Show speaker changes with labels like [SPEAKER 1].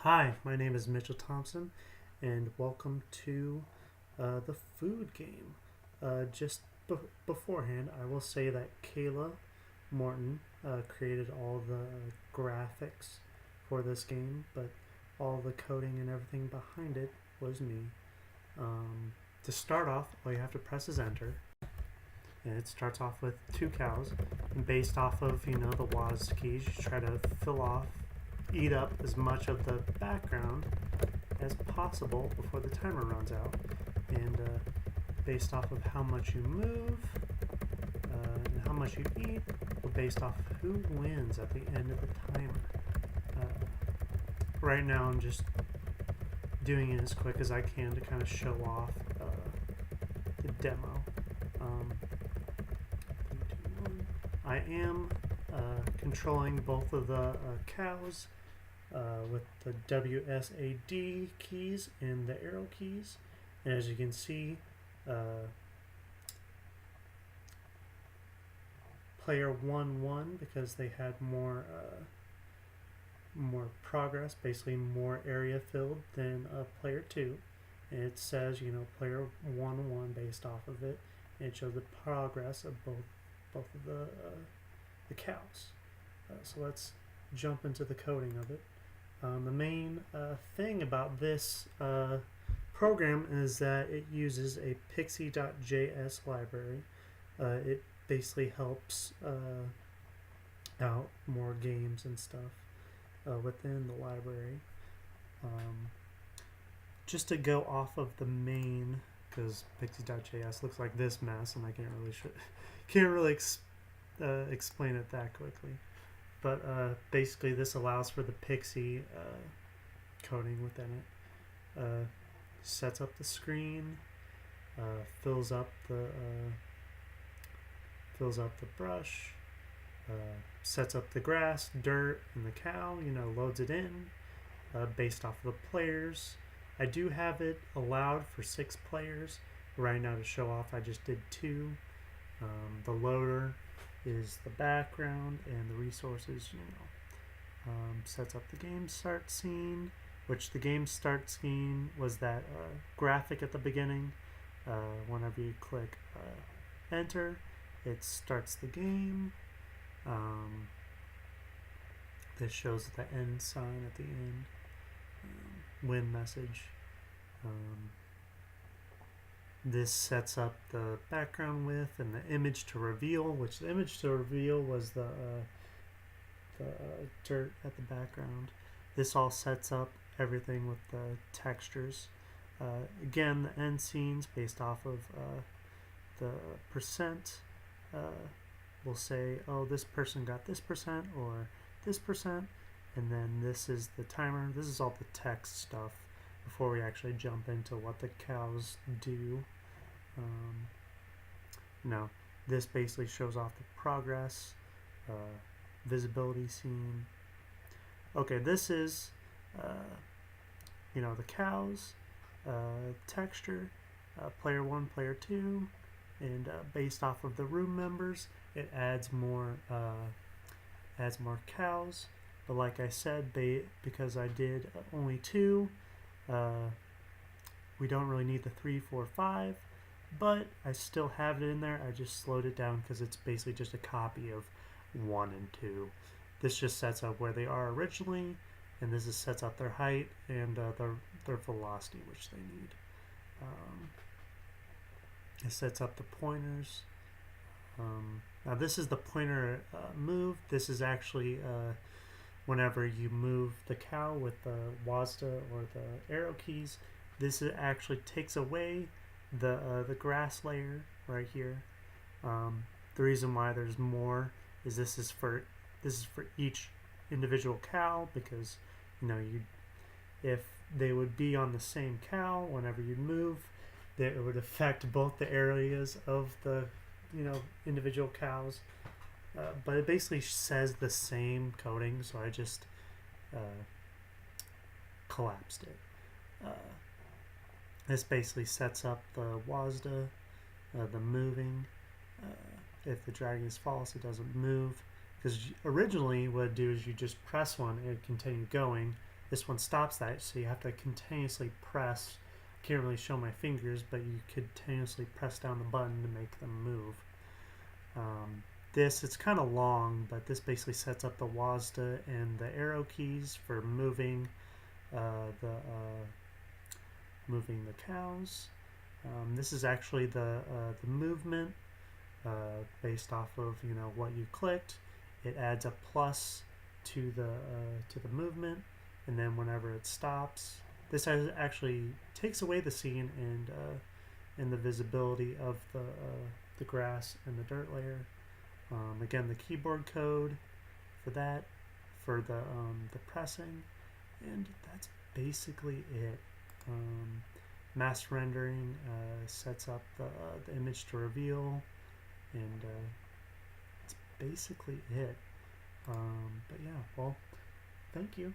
[SPEAKER 1] Hi, my name is Mitchell Thompson, and welcome to the food game. Just beforehand, I will say that Kayla Morton created all the graphics for this game, but all the coding and everything behind it was me. To start off, all you have to press is enter, and it starts off with two cows, and based off of the WAS keys, you try to eat up as much of the background as possible before the timer runs out. And based off of how much you move and how much you eat, or based off who wins at the end of the timer. Right now, I'm just doing it as quick as I can to kind of show off the demo. Three, two, one. I am controlling both of the cows with the WSAD keys and the arrow keys. And as you can see, player 1 won because they had more progress, basically more area filled than player 2. And it says, player 1 won based off of it. And it shows the progress of both of the cows. So let's jump into the coding of it. The main thing about this program is that it uses a pixie.js library. It basically helps out more games and stuff within the library. Just to go off of the main, because pixie.js looks like this mess, and I can't really explain it that quickly. But basically, this allows for the Pixie coding within it. Sets up the screen, fills up the brush, sets up the grass, dirt, and the cow. Loads it in based off of the players. I do have it allowed for 6 players. Right now, to show off, I just did 2. The loader is the background, and the resources, sets up the game start scene, which the game start scene was that graphic at the beginning. Whenever you click enter, it starts the game. This shows the end sign at the end, win message. This sets up the background width and the image to reveal, which the image to reveal was the dirt at the background. This all sets up everything with the textures. Again, the end scenes based off of the percent will say, oh, this person got this percent or this percent, and then this is the timer. This is all the text stuff before we actually jump into what the cows do. This basically shows off the progress, visibility scene. Okay, this is, the cows, texture, player 1, player 2, and based off of the room members, it adds more cows. But like I said, because I did only 2, we don't really need the 3, 4, 5, but I still have it in there. I just slowed it down because it's basically just a copy of 1 and 2. This just sets up where they are originally, and this sets up their height and their velocity, which they need. It sets up the pointers. Now this is the pointer move. This is actually whenever you move the cow with the WASD or the arrow keys, this actually takes away the grass layer right here. The reason why there's more is this is for each individual cow, because if they would be on the same cow, whenever you move, it would affect both the areas of the individual cows. But it basically says the same coding, so I just collapsed it. This basically sets up the WASD, the moving. If the dragon is false, it doesn't move. Because originally what it'd do is you just press one and it'd continue going, This one stops that, so you have to continuously press. Can't really show my fingers, but you continuously press down the button to make them move. It's kind of long, but this basically sets up the WASD and the arrow keys for moving the moving the cows. This is actually the movement based off of what you clicked. It adds a plus to the movement, and then whenever it stops, this actually takes away the scene and the visibility of the grass and the dirt layer. Again, the keyboard code for that, for the pressing, and that's basically it. Mass rendering sets up the image to reveal, and that's basically it. But yeah, well, thank you.